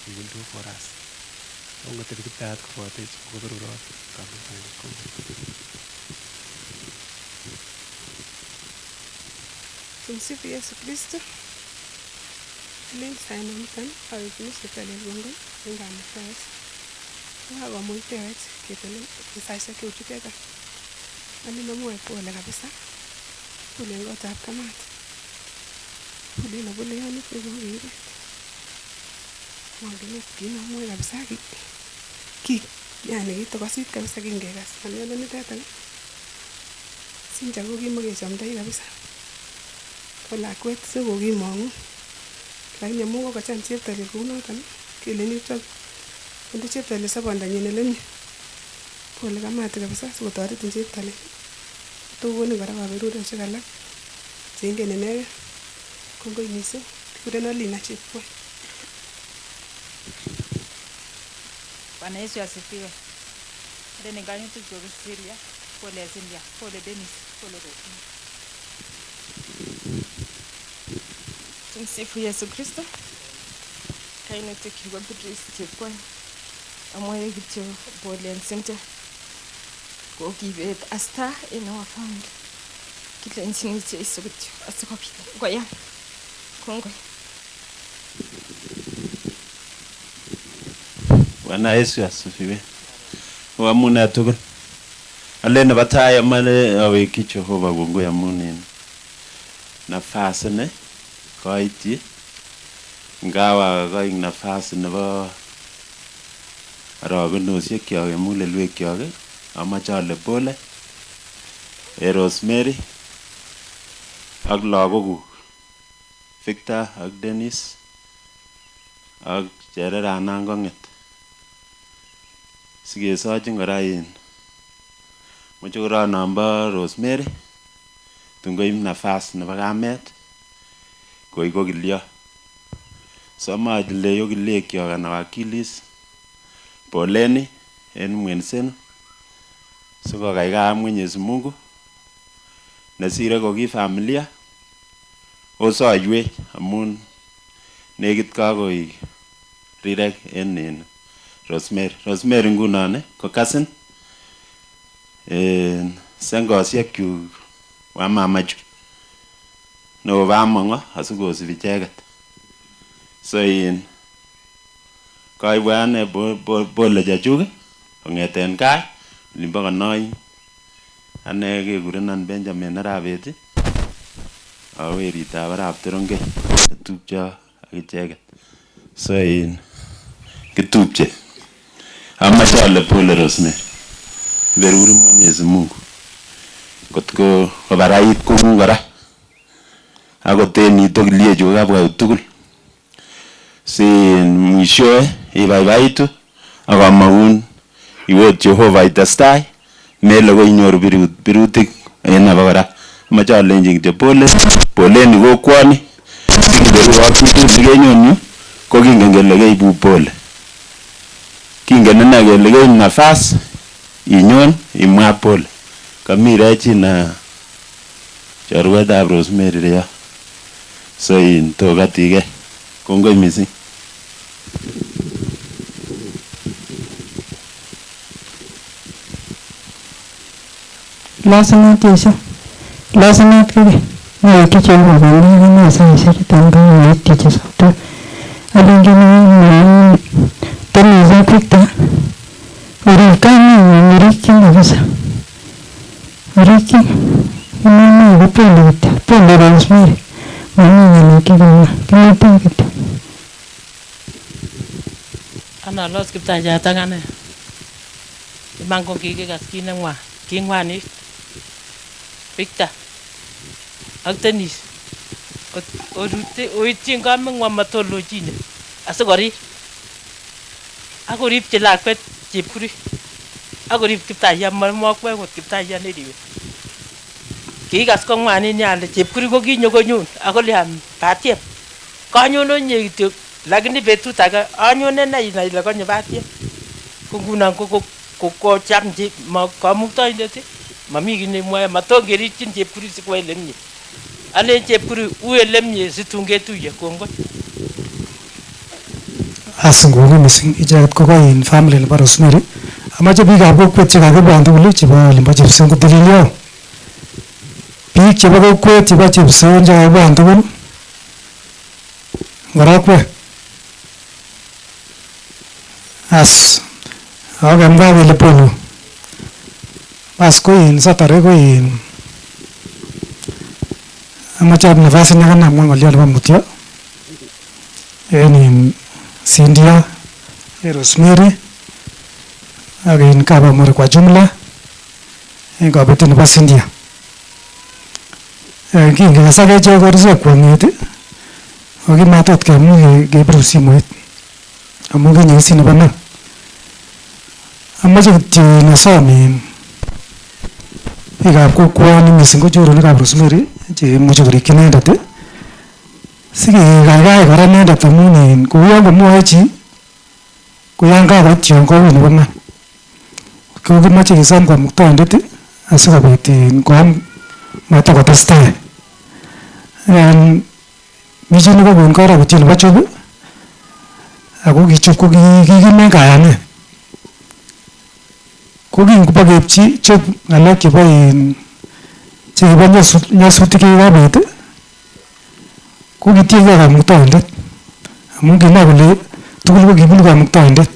He will do for us. Ongo te kiptaat ko te ko berurot kami ko. Tumsifu Yesu Kristo. Lin sana mtan au kunisipele bongo nga mfas. Wa muitewet kitene kisaisa kiuchukeka. Ani namwe pole kabisa. Pole ngotab kamat. Pole na pole yani kwa hivi. Mwangine kinamwe kabisa yani kitokosit kabisa kingekas. Maneno niteta. Sinja kokimokechamdai kabisa. Lakwet sikokimong'u lakini amu kokacham cheptailel kounoton kele nitok konde cheptailel sobondanyin elemie pole kamati kabisa sikotoretin cheptailel tokokonin kora kaberuroshek alak cheingen inekei kongoi mising kikurenon Lina Chepkirui. Bwana Yesu asifiwe. Ndeni kainutik chokisiria pole Cynthia, pole Dennis, pole Wakili. Tumsifu Yesu Kristo. Kainutik chokisiria Chepkirui. Amwae kityo pole Cynthia. Kokibet a star in our family. Kilenjini Jesu kityo asikobit koyan. Kongoi. Bwana Yesu asifiwe. Wamuna tugul. Alena bataya male aweki Jehova kongoi amun nafasi ne koiti ngawa koik nafasi nebo arabenosiek kyok mulelwek kyok amache ale pole Rosemary ak lagokuk Victor ak Dennis ak Chereranan kong'et sikesochin kora moche kora namba Rosemary tungoib nafas nebo kamet koi kokilio somaile yokiliekyok ana wakilis poleni en mwensenu sikokaikai Mwenyezi Mungu nesire koki familia osoiwech amun nekit kakoik rirek en Rosemary ngunon ko cousin sengosiekyuk wa mamachu no bamong'o asikosibi icheket so koibwa ane pole chechuk kong'eten kaa olimbo Kanoi ane kekurenon Benjamin Arabet ako weritab Arap Terongei netupcho ak icheket so kitupche amache ale pole Rosemary beruri Mwenyezi Mungu kotko kobarait kong'ung kora akot en itokiliechu kokabwa tugul si mwishoe ibaibaitu akamokun iwot Jehova itestai mele koinyoru birutik en abakora amache alenji kityo poleni kokwoni sikiberu ak tugul sikenyon yu ko kingen kele keibu pole kingen ine kele keib nafas inyon imwa pole kamire china chorwetab Rosemary reyo so tokatige kongoi mising. Lazima kile na kicho ngani na sasa kitanga ni tiche sote alingine tena za Victor urikani miriki kabisa uriki mimi pole Rosemary mimi nikiwa kitu ana los kiptaya tangane mango kike kaskine ngwa kingwani Victor ak Dennis orute oitin kamengwa matolojine asikori akorip lakwet Chepkirui akorip kiptaya marmokwe kot kiptaya neriwe kikas ko ngwani nyale Chepkirui ko kinyokonyun akoliam batiem kanyono nye kityo lakini betut age anyone na ile konyo batiem ko ngunon ko chamji kamuktoindet mami kine mwae matongerichin Chepkirui sikwa lemye ale Chepkirui uwe lemye situngetuye kongoi Asing'ong'o missing icheket ko in family nebo Rosemary. Amache biikab kokwet chekakibwan tugul chebo olimbo Chepson kotelelyo. Biik chebo kokwet chebo Chepson chekakibwan tugul ng'orokwe. As akemwa kele polu. As ko in Saturday ko in amache ab nafasi nekanamwa ng'olyo nebo mutyo en in Cynthia, Rosemary ak in Kabamori kwa jumla en kabetet nebo Cynthia. Kingekas ak echek korusek kwong'et ako kimatot kemuch kebiru simoit amu kinyekisit nebo nam. Amache kityo nasom in biikab kokwoni missing ko choronokab Rosemary cheimuche korikyi inendet sikekaikai kora inendet amun in kou yon komwoe chi ko yon kakoit yon koui nebo man. Ko kimoche kesom kamuktaindet asikobit koam matakotestai. Mi chi nekokon karokutiet nebo Job ako kichop ko kikimen kayanet. Ko kingobokepchi Job ng'alek chebo chekibo nyasutik chekikabit ko kitiengei kamuktaindet amun kinai kole tugul ko kibunu kamuktaindet.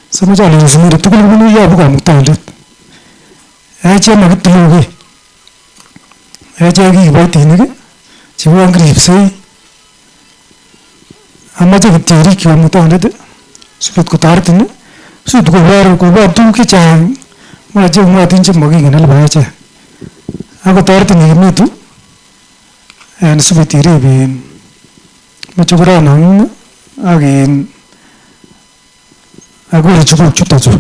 So moche ale Rosemary tugul kobunu yobu kamuktaindet. Echek makitiluge. Echek kikiboitinik chebo kiripsei. Amache kityo irikyi kamuktaindet sikobit kotoretin sikobit kobor tuguk chechang moche mwatin chemokingen olebo echek ak kotoretin ikimitu sikobit irib mochokoronong'ung ak irichukuk chuton chu.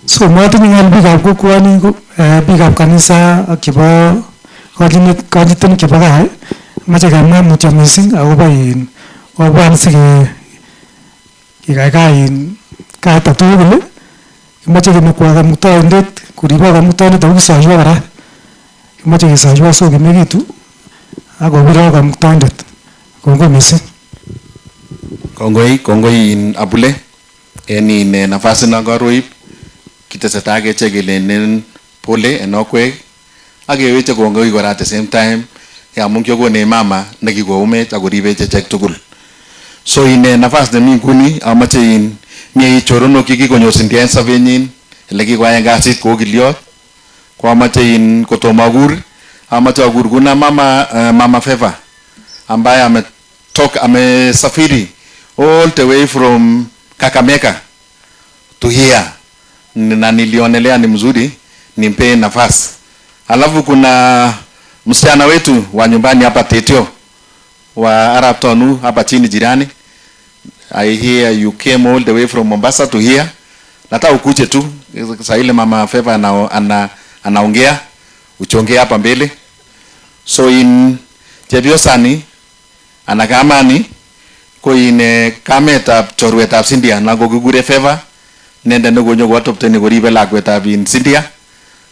So motinye ng'al biikab kokwoni biikab kanisa ak chebo konyitenik chebo gaa moche kemwa mutyo missing akobo obwan sikekaikai kaita tugul kimoche kemekwa kamuktaindet koribok kamuktaindet ako kisoiwo kora kimoche kesoiwo sokimekitu ak kobirok kamuktaindet. Kongoi missing. Kongoi in Abule en nafasi nongoruip kitesetai kechek kelenen pole en okwek ak keweche kongoi kora at the same time amun kiokonech mama nekikoumech ak koribech echek tugul. So in nafas nemi nguni amache in mie choronok chekikonyor Cynthia en sobenyin ele kikoyai kasit kou kiliot ko amache in kotomo akur amache akur kuna mama Favor ambaye amesafiri all the way from Kakamega to here na nilionelea ni mzuri nimpe nafasi. Alafu kuna msichana wetu wa nyumbani hapa Tetio wa Arab Tonu hapa chini jirani. I hear you came all the way from Mombasa to here. Nataka ukuje tu saa ile mama Favor anaongea uchongea hapa mbele. So in Chebiosani anakamani ko in kametab chorwetab Cynthia na kokikure Favor nende nekonyo kotopteni koribe lakwetab in Cynthia.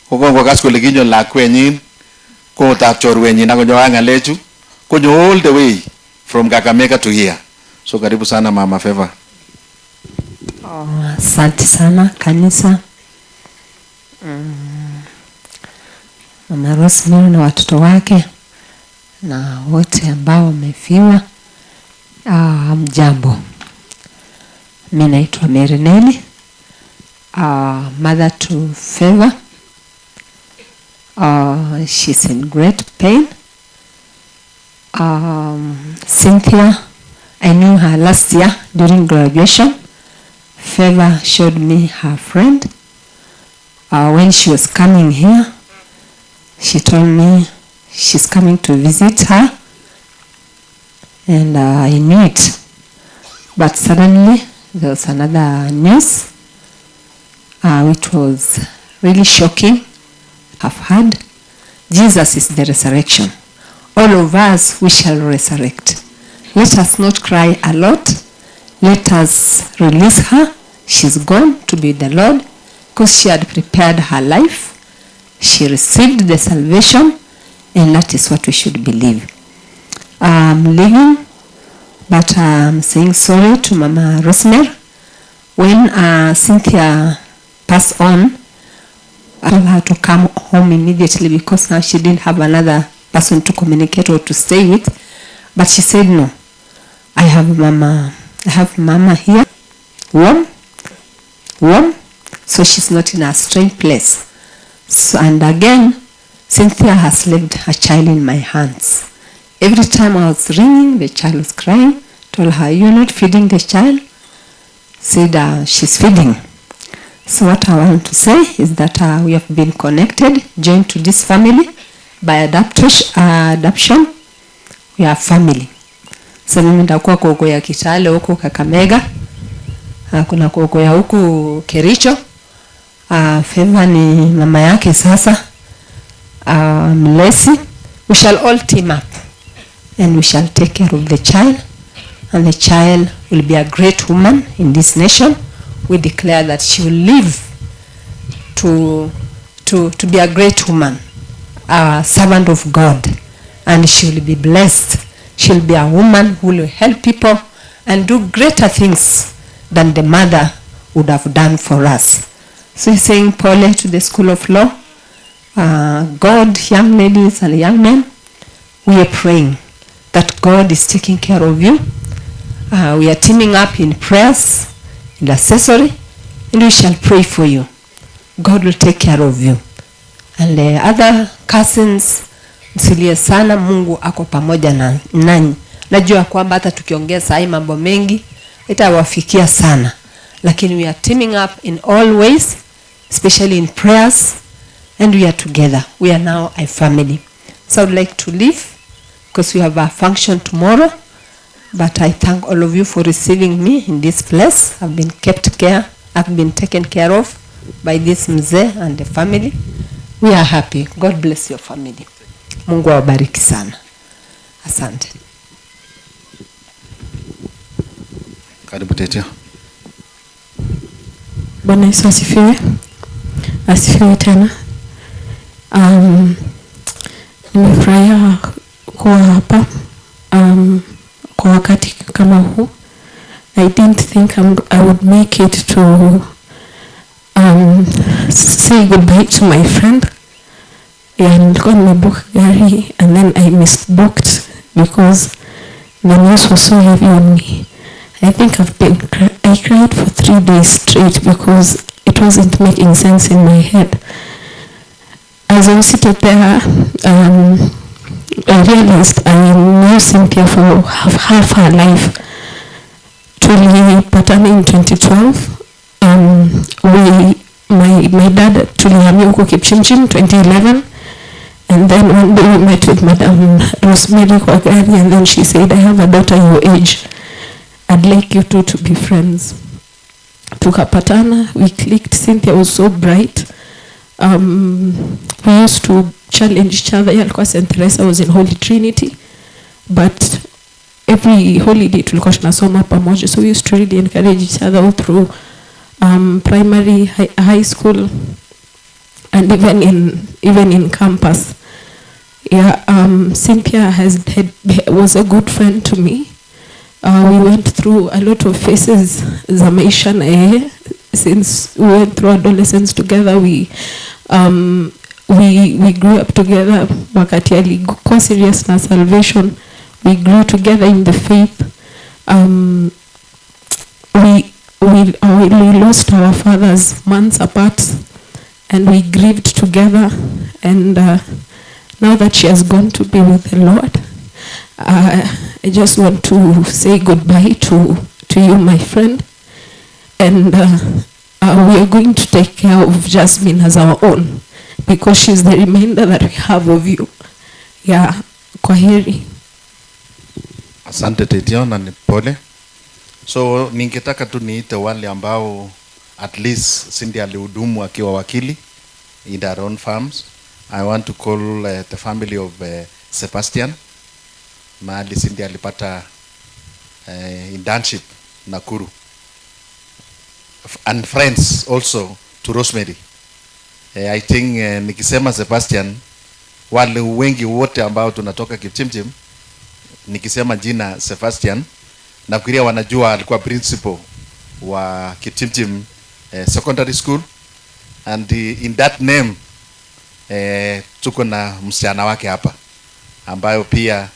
Ko kongokas kole kinyo lakwenyin kotab chorwenyin akonyo ng'alechu konyo all the way from Kakamega to here. So karibu sana mama Favor. Asante sana kanisa. Mama Rosemary na watoto wake na wote ambao wamefiwa. Mjambo. Mimi naitwa Merineli, mother to Favor. She's in great pain. Cynthia, I knew her last year during graduation. Favor showed me her friend. When she was coming here, she told me she's coming to visit her. And I knew it. But suddenly, there was another news, which was really shocking. I've heard Jesus is the resurrection. All of us, we shall resurrect. Let us not cry a lot. Let us release her. She's gone to be the Lord because she had prepared her life. She received the salvation, and that is what we should believe. I'm living but I'm saying sorry to Mama Rosemary. When Cynthia passed on, I told her to come home immediately because now she didn't have another person to communicate or to stay with. But she said, no, I have Mama here, warm, so she's not in a strange place. So, and again, Cynthia has left her child in my hands. Every time I was ringing, the child was crying. Told her, you're not feeding the child? Said, she's feeding. So what I want to say is that we have been connected, joined to this family by adoption. We are family. So mimi nitakuwa koko ya Kitale huko Kakamega. Kuna koko ya huku Kericho. Favor ni mama yake sasa. Mlesi. We shall all team up and we shall take care of the child, and the child will be a great woman in this nation. We declare that she will live to be a great woman, a servant of God, and she will be blessed. She will be a woman who will help people and do greater things than the mother would have done for us. So he's saying, Paul, to the School of Law, God, young ladies and young men, we are praying that God is taking care of you. We are teaming up in prayers, in accessory, and we shall pray for you. God will take care of you. And the other cousins, msilie sana, Mungu ako pamoja na nanyi. Najua kwamba hata tukiongea sahi mambo mengi itawafikia sana. Lakini we are teaming up in all ways, especially in prayers, and we are together. We are now a family. So I would like to leave because we have a function tomorrow. But I thank all of you for receiving me in this place. I've been taken care of by this mzee and the family. We are happy. God bless your family. Mungu awabariki sana. Asante. Karibu Tetia. Bwana Yesu asifiwe. Asifiwe tena. Nimefurahia kuwa hapa kwa wakati kama huu. I didn't think I would make it to say goodbye to my friend. Nilikuwa nimebook gari and then I misbooked because the news was so heavy on me. I think I cried for 3 days straight because it wasn't making sense in my head. As I was sitting there, I realized I knew Cynthia for half her life. Tulipatana in 2012. My dad tulihamia huko Kipchimchim 2011. And then one day we met with Madam Rosemary kwa gari, and then she said, I have a daughter your age. I'd like you two to be friends. Tukapatana, we clicked. Cynthia was so bright. We used to challenge each other. Yalikuwa St. Teresa, was in Holy Trinity. But every holiday tulikuwa tunasoma pamoja. So we used to really encourage each other all through primary, high school, and even in campus. Yeah, Cynthia was a good friend to me. We went through a lot of phases za maisha na yeye. Since we went through adolescence together, we grew up together. Wakati alikuwa serious na salvation, we grew together in the faith. We lost our fathers months apart, and we grieved together. And now that she has gone to be with the Lord, I just want to say goodbye to you, my friend. And we are going to take care of Jasmine as our own, because she's the reminder that we have of you. Yeah, kwaheri. Asante Tetia na pole. So ningetaka tu niite wale ambao at least Cynthia alihudumu akiwa wakili in their own farms. I want to call the family of Sebastian. Mahali Cynthia alipata internship Nakuru. And friends also to Rosemary. I think nikisema Sebastian, wale wengi wote ambao tunatoka Kipchimchim, nikisema jina Sebastian, nafikiria wanajua alikuwa principal wa Kitimtim Secondary School, and in that name tuko na msichana wake hapa ambayo pia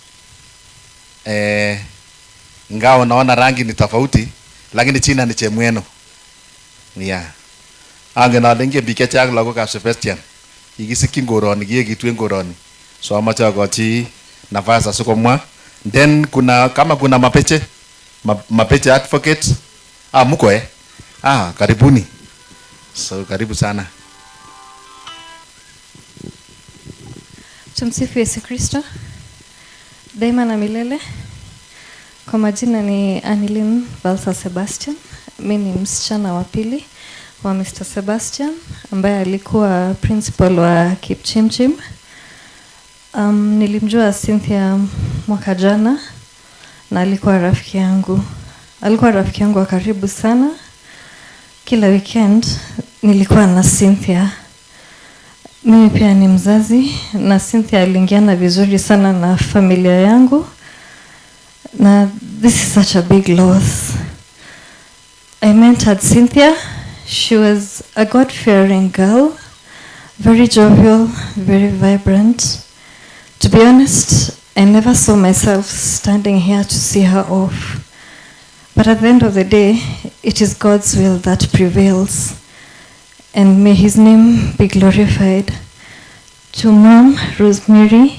ngao naona rangi ni tofauti, lakini china ni chemweno. Angen ale nge bike chak lagokab Sebastian ikisikyin koroni kiyekituen koroni, so amache akochi nafasi asikomwa. Then kama kuna mapeche advocate muko karibuni, so karibu sana. Tumsifu Yesu Kristo daima na milele. Kwa majina ni Anilin Valsa Sebastian. Mimi ni msichana wa pili wa Mr. Sebastian ambaye alikuwa principal wa Kipchimchim. Nilimjua Cynthia mwaka jana na alikuwa rafiki yangu. Alikuwa rafiki yangu wa karibu sana. Kila weekend nilikuwa na Cynthia. Mimi pia ni mzazi na Cynthia aliingiana vizuri sana na familia yangu. Na this is such a big loss. I mentored Cynthia. She was a God-fearing girl, very jovial, very vibrant. To be honest, I never saw myself standing here to see her off. But at the end of the day, it is God's will that prevails. And may his name be glorified. To Mom, Rosemary,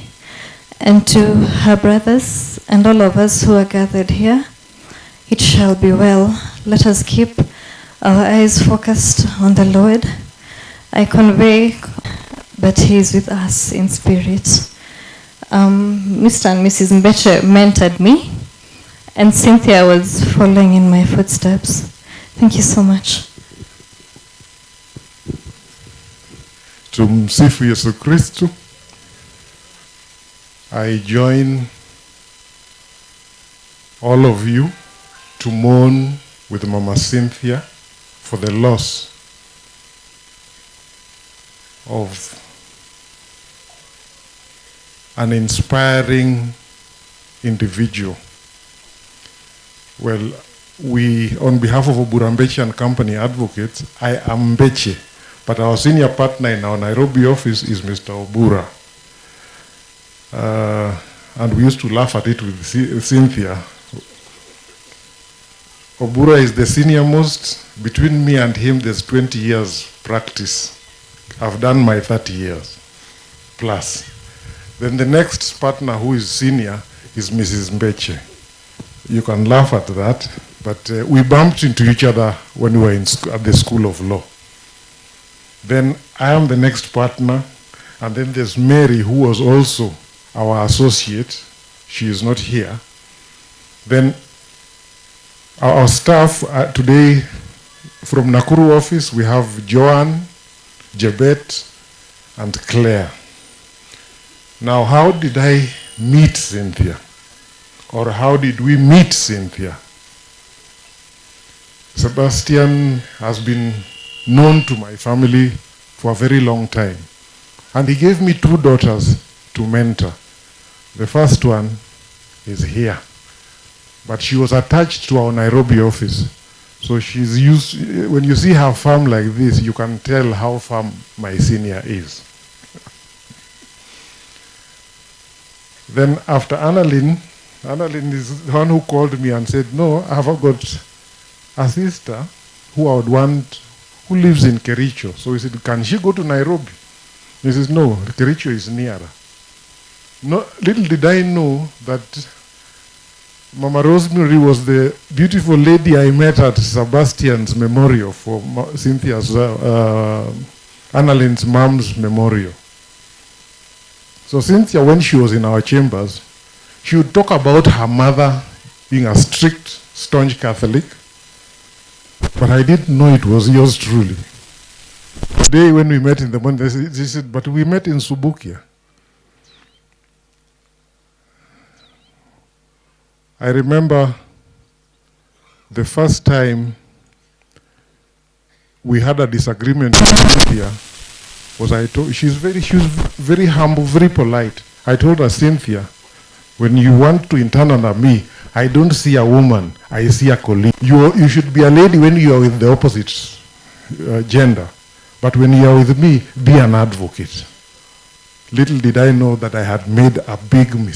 and to her brothers and all of us who are gathered here, it shall be well. Let us keep our eyes focused on the Lord. I convey, but he is with us in spirit. Mr. and Mrs. Mbeche mentored me, and Cynthia was following in my footsteps. Thank you so much. Tumsifu Yesu Kristo. I join all of you to mourn with Mama Cynthia for the loss of an inspiring individual. Well, we, on behalf of Obura Mbeche and Company Advocates, I am Mbeche, but our senior partner in our Nairobi office is Mr. Obura. And we used to laugh at it with Cynthia. Obura is the senior most. Between me and him, there's 20 years practice. I've done my 30 years plus. Then the next partner who is senior is Mrs. Mbeche. You can laugh at that, but we bumped into each other when we were at the School of Law. Then I am the next partner, and then there's Mary, who was also our associate. She is not here. Then our staff today from Nakuru office, we have Joanne, Jebet, and Claire. Now, how did I meet Cynthia? Or how did we meet Cynthia? Sebastian has been known to my family for a very long time. And he gave me 2 daughters to mentor. The first one is here. But she was attached to our Nairobi office. So she's used, when you see her farm like this, you can tell how firm my senior is. Then after Annalyn is the one who called me and said, no, I have got a sister who I would want, who lives in Kericho. So he said, can she go to Nairobi? He says, no, Kericho is nearer. No, little did I know that Mama Rosemary was the beautiful lady I met at Sebastian's memorial for Cynthia's, Annalyn's mom's memorial. So Cynthia, when she was in our chambers, she would talk about her mother being a strict, staunch Catholic, but I didn't know it was yours truly. Today when we met in the morning, they said, but we met in Subukia. I remember the first time we had a disagreement with Cynthia was she was very humble, very polite. I told her, Cynthia, when you want to intern under me, I don't see a woman, I see a colleague. You should be a lady when you are with the opposite gender. But when you are with me, be an advocate. Little did I know that I had made a big mistake.